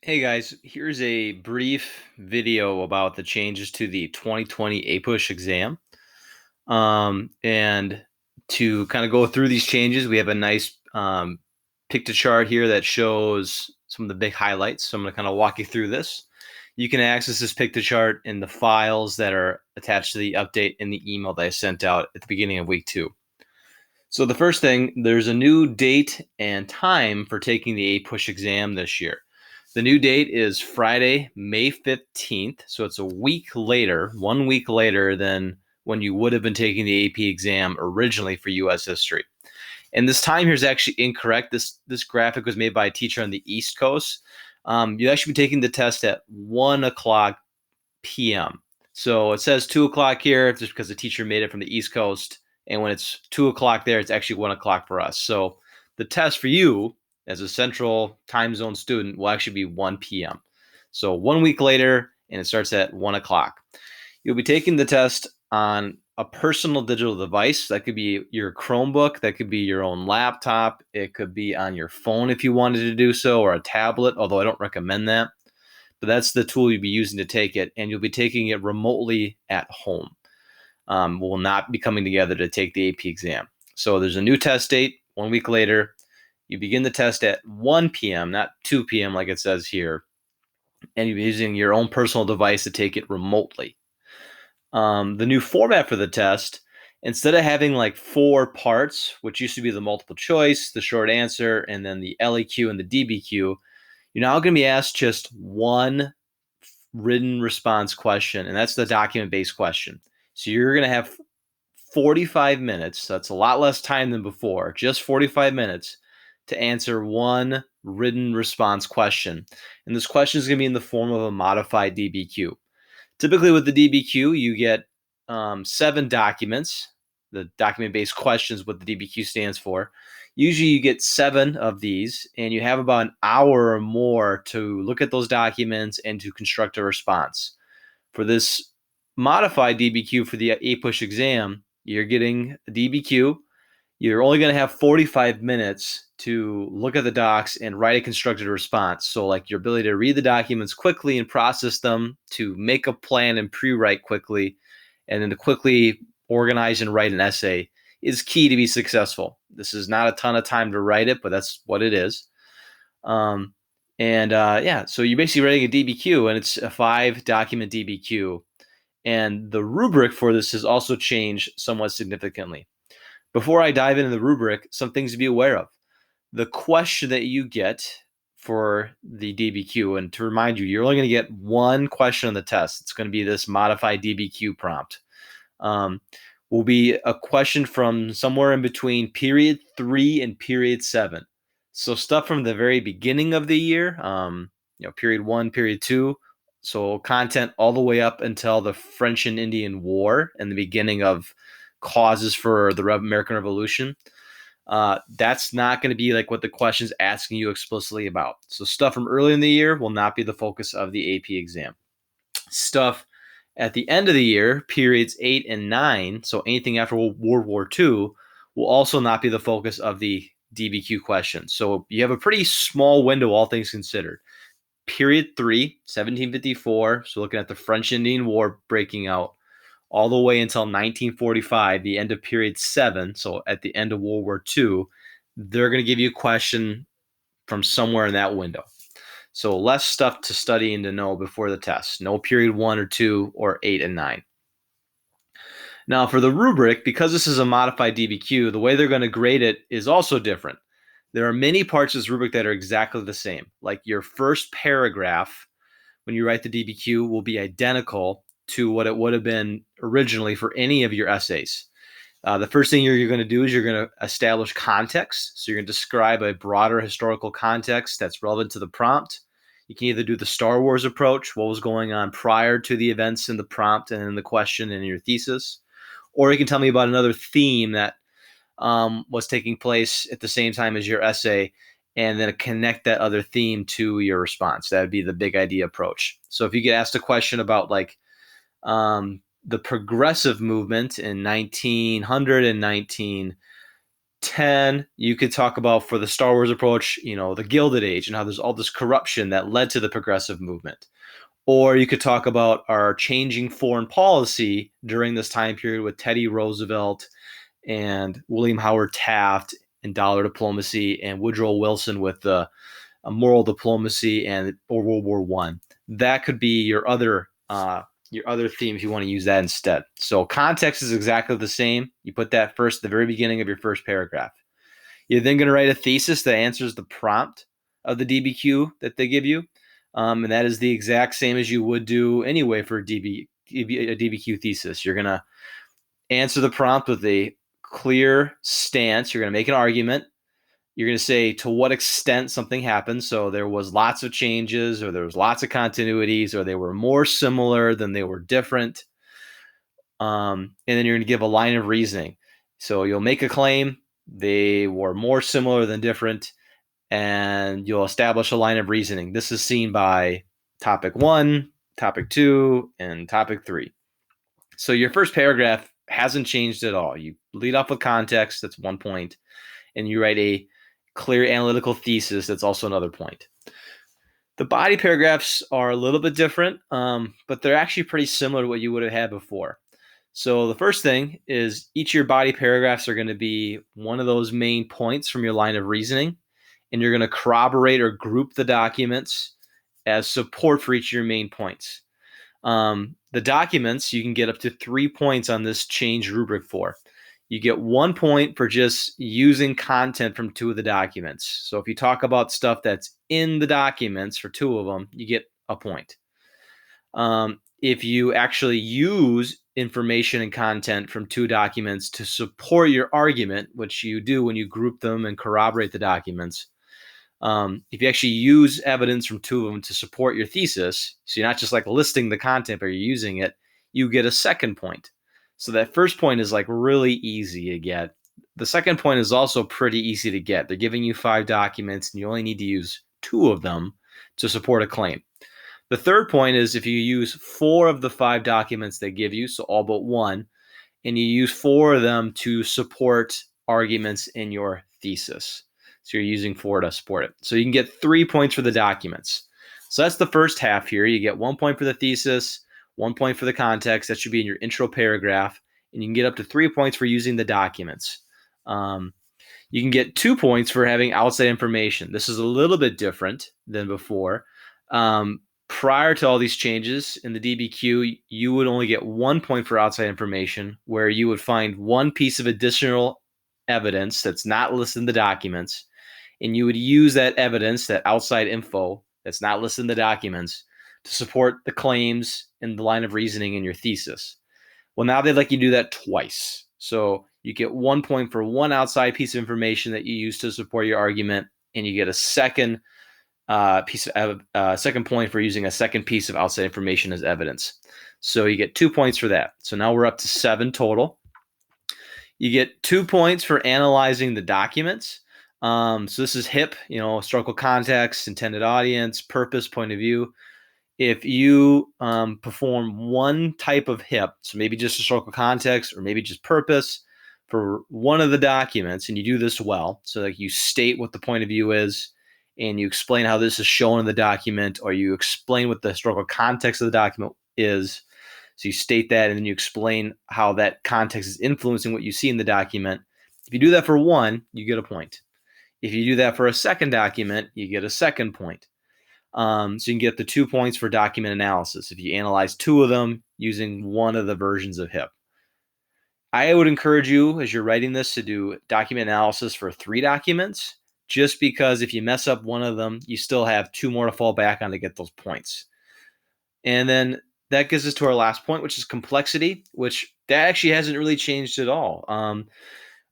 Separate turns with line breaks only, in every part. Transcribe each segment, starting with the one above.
Hey guys, here's a brief video about the changes to the 2020 APUSH exam. And to kind of go through these changes, we have a nice picture chart here that shows some of the big highlights. So I'm going to kind of walk you through this. You can access this picture chart in the files that are attached to the update in the email that I sent out at the beginning of week 2. So the first thing, there's a new date and time for taking the APUSH exam this year. The new date is Friday, May 15th. So it's a week later, 1 week later than when you would have been taking the AP exam originally for US history. And this time here is actually incorrect. This graphic was made by a teacher on the East Coast. You actually be taking the test at 1 o'clock p.m. So it says 2 o'clock here just because the teacher made it from the East Coast. And when it's 2 o'clock there, it's actually 1 o'clock for us. So the test for you as a central time zone student will actually be 1 p.m. So 1 week later, and it starts at 1 o'clock. You'll be taking the test on a personal digital device. That could be your Chromebook, that could be your own laptop, it could be on your phone if you wanted to do so, or a tablet, although I don't recommend that. But that's the tool you'll be using to take it, and you'll be taking it remotely at home. We'll not be coming together to take the AP exam. So there's a new test date 1 week later. You begin the test at 1 p.m., not 2 p.m. like it says here, and you'll be using your own personal device to take it remotely. The new format for the test, instead of having like 4 parts, which used to be the multiple choice, the short answer, and then the LEQ and the DBQ, you're now going to be asked just one written response question, and that's the document-based question. So you're going to have 45 minutes. That's a lot less time than before, just 45 minutes to answer one written response question. And this question is going to be in the form of a modified DBQ. Typically with the DBQ, you get 7 documents. The document-based questions, what the DBQ stands for. Usually you get 7 of these, and you have about an hour or more to look at those documents and to construct a response. For this modified DBQ for the APUSH exam, you're getting a DBQ. You're only going to have 45 minutes to look at the docs and write a constructed response. So like your ability to read the documents quickly and process them, to make a plan and pre-write quickly, and then to quickly organize and write an essay is key to be successful. This is not a ton of time to write it, but that's what it is. So you're basically writing a DBQ, and it's a 5-document DBQ. And the rubric for this has also changed somewhat significantly. Before I dive into the rubric, some things to be aware of. The question that you get for the DBQ, and to remind you, you're only going to get one question on the test. It's going to be this modified DBQ prompt. Will be a question from somewhere in between period 3 and period 7. So stuff from the very beginning of the year, period 1, period 2. So content all the way up until the French and Indian War and the beginning of causes for the American Revolution. That's not going to be like what the question's asking you explicitly about. So stuff from early in the year will not be the focus of the AP exam. Stuff at the end of the year, periods 8 and 9, so anything after World War II, will also not be the focus of the DBQ question. So you have a pretty small window, all things considered. Period 3, 1754, so looking at the French Indian War breaking out, all the way until 1945, the end of period 7, so at the end of World War II, they're going to give you a question from somewhere in that window. So less stuff to study and to know before the test. No period 1 or 2 or 8 and 9. Now for the rubric, because this is a modified DBQ, the way they're going to grade it is also different. There are many parts of this rubric that are exactly the same. Like your first paragraph, when you write the DBQ, will be identical to what it would have been originally for any of your essays. The first thing you're going to do is you're going to establish context. So you're going to describe a broader historical context that's relevant to the prompt. You can either do the Star Wars approach, what was going on prior to the events in the prompt and in the question and in your thesis, or you can tell me about another theme that was taking place at the same time as your essay, and then connect that other theme to your response. That would be the big idea approach. So if you get asked a question about like the progressive movement in 1900 and 19 10, you could talk about, for the Star Wars approach, the Gilded Age and how there's all this corruption that led to the progressive movement. Or you could talk about our changing foreign policy during this time period with Teddy Roosevelt and William Howard Taft and dollar diplomacy, and Woodrow Wilson with the moral diplomacy and or World War One. That could be your other theme if you want to use that instead. So context is exactly the same. You put that first at the very beginning of your first paragraph. You're then going to write a thesis that answers the prompt of the DBQ that they give you. And that is the exact same as you would do anyway for a DBQ thesis. You're going to answer the prompt with a clear stance. You're going to make an argument. You're going to say to what extent something happened. So there was lots of changes, or there was lots of continuities, or they were more similar than they were different. And then you're going to give a line of reasoning. So you'll make a claim. They were more similar than different, and you'll establish a line of reasoning. This is seen by topic 1, topic 2, and topic 3. So your first paragraph hasn't changed at all. You lead off with context, that's 1 point, and you write a clear analytical thesis, that's also another point. The body paragraphs are a little bit different, but they're actually pretty similar to what you would have had before. So the first thing is each of your body paragraphs are going to be one of those main points from your line of reasoning, and you're going to corroborate or group the documents as support for each of your main points. The documents, you can get up to 3 points on this change rubric for. You get 1 point for just using content from 2 of the documents. So if you talk about stuff that's in the documents for 2 of them, you get a point. If you actually use information and content from 2 documents to support your argument, which you do when you group them and corroborate the documents, if you actually use evidence from 2 of them to support your thesis, so you're not just like listing the content, but you're using it, you get a second point. So that first point is like really easy to get. The second point is also pretty easy to get. They're giving you 5 documents, and you only need to use 2 of them to support a claim. The third point is if you use 4 of the 5 documents they give you, so all but 1, and you use 4 of them to support arguments in your thesis. So you're using 4 to support it. So you can get 3 points for the documents. So that's the first half here. You get 1 point for the thesis, 1 point for the context. That should be in your intro paragraph. And you can get up to 3 points for using the documents. You can get 2 points for having outside information. This is a little bit different than before. Prior to all these changes in the DBQ, you would only get 1 point for outside information, where you would find 1 piece of additional evidence that's not listed in the documents, and you would use that evidence, that outside info that's not listed in the documents, to support the claims and the line of reasoning in your thesis. Well, now they'd like you to do that twice. So you get 1 point for 1 outside piece of information that you use to support your argument, and you get a second second point for using a second piece of outside information as evidence. So you get 2 points for that. So now we're up to 7 total. You get 2 points for analyzing the documents. So this is HIP, historical context, intended audience, purpose, point of view. If you perform one type of HIP, so maybe just historical context or maybe just purpose for one of the documents, and you do this well, so like you state what the point of view is, and you explain how this is shown in the document, or you explain what the historical context of the document is. So you state that, and then you explain how that context is influencing what you see in the document. If you do that for 1, you get a point. If you do that for a second document, you get a second point. So you can get the 2 points for document analysis if you analyze 2 of them using one of the versions of HIP. I would encourage you, as you're writing this, to do document analysis for 3 documents, just because if you mess up one of them, you still have 2 more to fall back on to get those points. And then that gets us to our last point, which is complexity, which that actually hasn't really changed at all.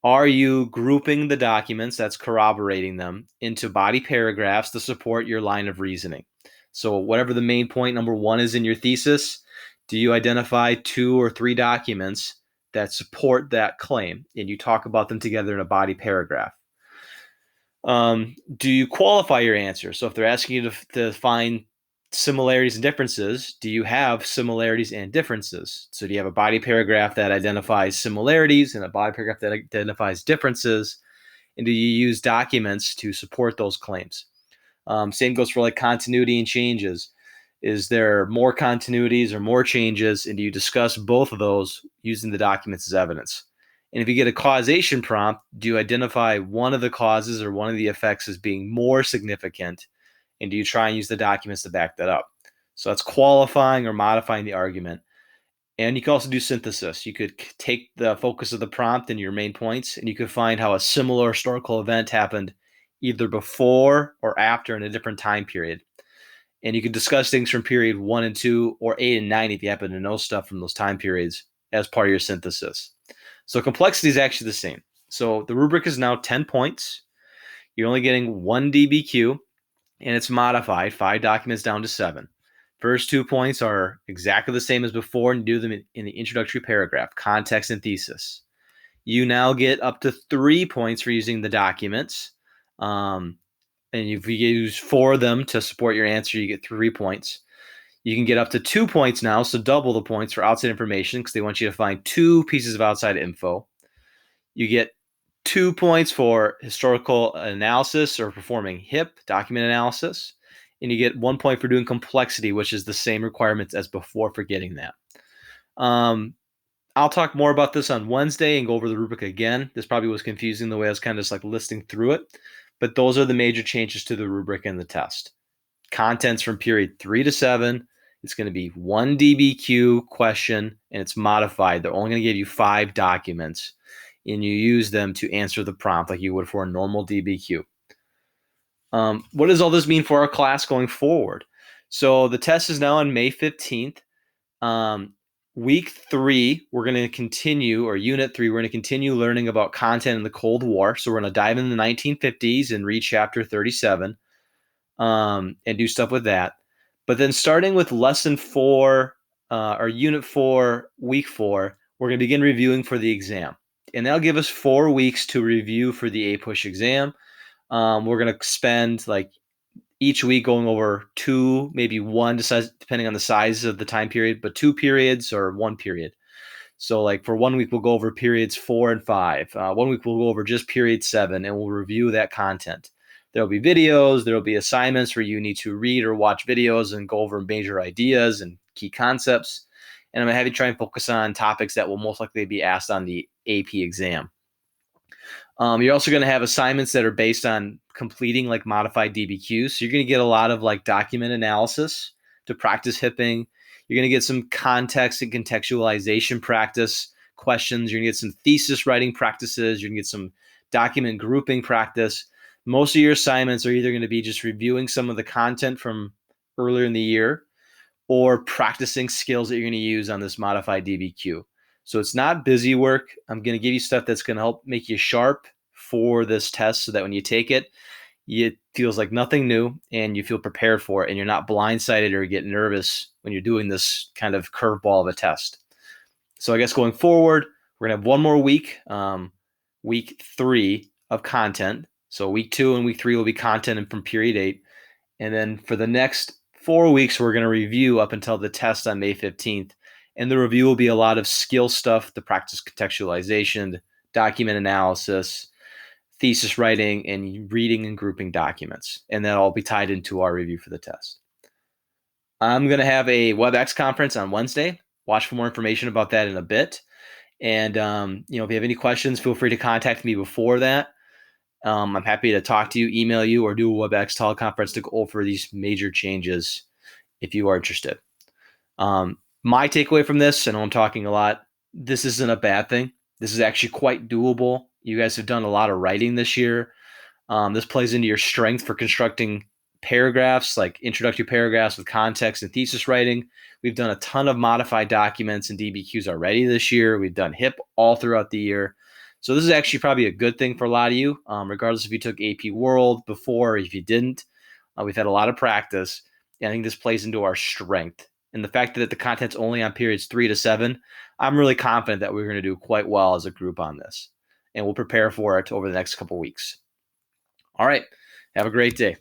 Are you grouping the documents, that's corroborating them, into body paragraphs to support your line of reasoning? So whatever the main point number 1 is in your thesis, do you identify 2 or 3 documents that support that claim, and you talk about them together in a body paragraph? Do you qualify your answer? So if they're asking you to find similarities and differences, do you have similarities and differences? So do you have a body paragraph that identifies similarities and a body paragraph that identifies differences? And do you use documents to support those claims? Same goes for like continuity and changes. Is there more continuities or more changes? And do you discuss both of those using the documents as evidence? And if you get a causation prompt, do you identify one of the causes or one of the effects as being more significant? And do you try and use the documents to back that up? So that's qualifying or modifying the argument. And you can also do synthesis. You could take the focus of the prompt and your main points, and you could find how a similar historical event happened either before or after in a different time period. And you could discuss things from period 1 and 2 or 8 and 9 if you happen to know stuff from those time periods as part of your synthesis. So complexity is actually the same. So the rubric is now 10 points. You're only getting 1 DBQ, and it's modified 5 documents down to 7. First 2 points are exactly the same as before, and do them in the introductory paragraph, context and thesis. You now get up to 3 points for using the documents. And if you use 4 of them to support your answer, you get 3 points. You can get up to 2 points now, so double the points for outside information because they want you to find 2 pieces of outside info. You get 2 points for historical analysis or performing HIP, document analysis. And you get 1 point for doing complexity, which is the same requirements as before for getting that. I'll talk more about this on Wednesday and go over the rubric again. This probably was confusing the way I was kind of just like listing through it. But those are the major changes to the rubric and the test. Contents from period 3 to 7. It's going to be 1 DBQ question, and it's modified. They're only going to give you 5 documents, and you use them to answer the prompt like you would for a normal DBQ. What does all this mean for our class going forward? So the test is now on May 15th. Week 3, we're going to continue, or Unit 3, we're going to continue learning about content in the Cold War. So we're going to dive into the 1950s and read Chapter 37 and do stuff with that. But then starting with Lesson 4, or Unit 4, Week 4, we're going to begin reviewing for the exam. And that'll give us 4 weeks to review for the APUSH exam. We're going to spend like each week going over 2, maybe 1, depending on the size of the time period, but 2 periods or 1 period. So like for 1 week, we'll go over periods 4 and 5. 1 week, we'll go over just period 7, and we'll review that content. There'll be videos. There'll be assignments where you need to read or watch videos and go over major ideas and key concepts. And I'm going to have you try and focus on topics that will most likely be asked on the AP exam. You're also going to have assignments that are based on completing like modified DBQs. So you're going to get a lot of like document analysis to practice hipping. You're going to get some context and contextualization practice questions. You're going to get some thesis writing practices. You're going to get some document grouping practice. Most of your assignments are either going to be just reviewing some of the content from earlier in the year or practicing skills that you're going to use on this modified DBQ. So it's not busy work. I'm going to give you stuff that's going to help make you sharp for this test so that when you take it, it feels like nothing new and you feel prepared for it and you're not blindsided or get nervous when you're doing this kind of curveball of a test. So I guess going forward, we're going to have 1 more week, week 3 of content. So week 2 and week 3 will be content from period 8. And then for the next 4 weeks, we're going to review up until the test on May 15th. And the review will be a lot of skill stuff, the practice contextualization, document analysis, thesis writing, and reading and grouping documents. And that'll all be tied into our review for the test. I'm going to have a WebEx conference on Wednesday. Watch for more information about that in a bit. And, if you have any questions, feel free to contact me before that. I'm happy to talk to you, email you, or do a WebEx teleconference to go over these major changes if you are interested. My takeaway from this, and I'm talking a lot, this isn't a bad thing. This is actually quite doable. You guys have done a lot of writing this year. This plays into your strength for constructing paragraphs, like introductory paragraphs with context and thesis writing. We've done a ton of modified documents and DBQs already this year. We've done HIP all throughout the year. So this is actually probably a good thing for a lot of you, regardless if you took AP World before or if you didn't. We've had a lot of practice. And I think this plays into our strength. And the fact that the content's only on periods 3 to 7, I'm really confident that we're going to do quite well as a group on this. And we'll prepare for it over the next couple weeks. All right. Have a great day.